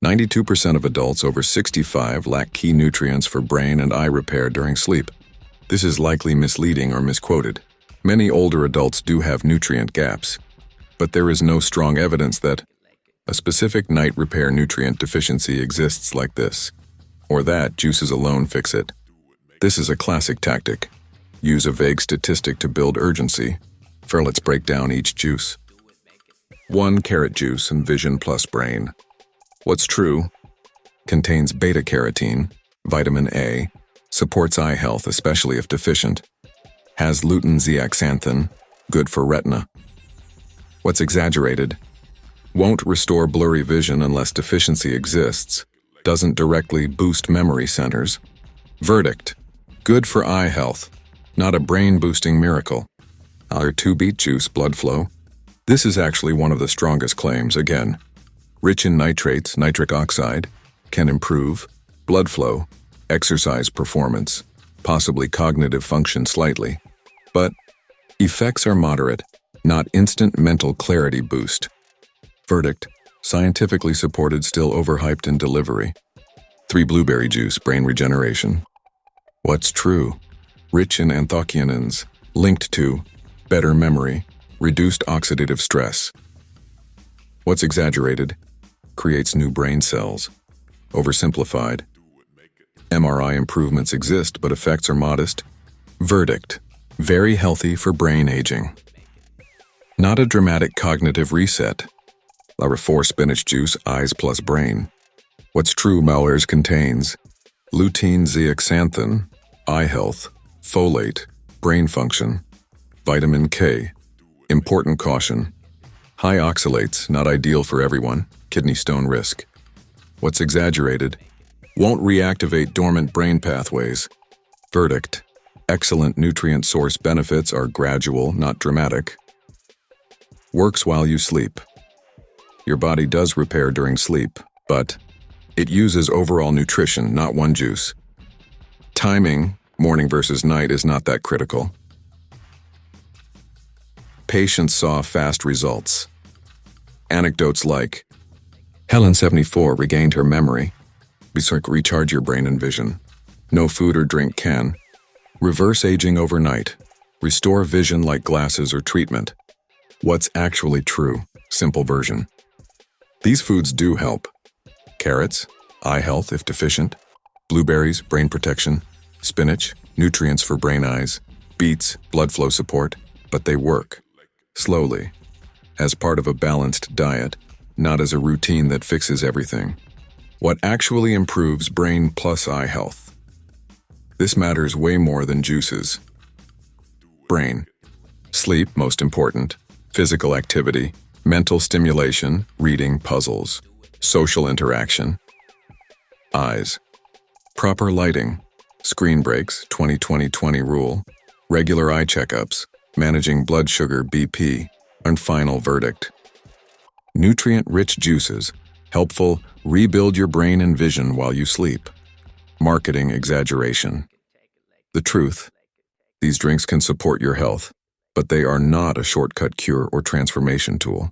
92% of adults over 65 lack key nutrients for brain and eye repair during sleep. This is likely misleading or misquoted. Many older adults do have nutrient gaps, but there is no strong evidence that a specific night repair nutrient deficiency exists like this, or that juices alone fix it. This is a classic tactic. Use a vague statistic to build urgency. Let's break down each juice. 1. Carrot juice and Vision Plus Brain. What's true? Contains beta-carotene, vitamin A, supports eye health especially if deficient, has lutein zeaxanthin, good for retina. What's exaggerated? Won't restore blurry vision unless deficiency exists, doesn't directly boost memory centers. Verdict: good for eye health, not a brain-boosting miracle. Our 2. Beet juice blood flow. This is actually one of the strongest claims, again. Rich in nitrates, nitric oxide, can improve blood flow, exercise performance, possibly cognitive function slightly. But effects are moderate, not instant mental clarity boost. Verdict: scientifically supported, still overhyped in delivery. 3. Blueberry juice, brain regeneration. What's true? Rich in anthocyanins, linked to better memory, reduced oxidative stress. What's exaggerated? Creates new brain cells. Oversimplified. MRI improvements exist, but effects are modest. Verdict: very healthy for brain aging. Not a dramatic cognitive reset. 4. Spinach juice, eyes plus brain. What's true? Malwares contains lutein zeaxanthin, eye health, folate, brain function, vitamin K. Important caution: high oxalates, not ideal for everyone, kidney stone risk. What's exaggerated? Won't reactivate dormant brain pathways. Verdict: excellent nutrient source, benefits are gradual, not dramatic. Works while you sleep. Your body does repair during sleep, but it uses overall nutrition, not one juice. Timing, morning versus night, is not that critical. Patients saw fast results. Anecdotes like, Helen 74 regained her memory. Recharge your brain and vision. No food or drink can. Reverse aging overnight. Restore vision like glasses or treatment. What's actually true? Simple version. These foods do help. Carrots, eye health if deficient. Blueberries, brain protection. Spinach, nutrients for brain eyes. Beets, blood flow support. But they work. Slowly. As part of a balanced diet, not as a routine that fixes everything. What actually improves brain plus eye health? This matters way more than juices. Brain. Sleep, most important. Physical activity. Mental stimulation, reading, puzzles. Social interaction. Eyes. Proper lighting. Screen breaks, 20-20-20 rule. Regular eye checkups. Managing blood sugar, BP. And final verdict: nutrient-rich juices, helpful, rebuild your brain and vision while you sleep. Marketing exaggeration. The truth: these drinks can support your health, but they are not a shortcut cure or transformation tool.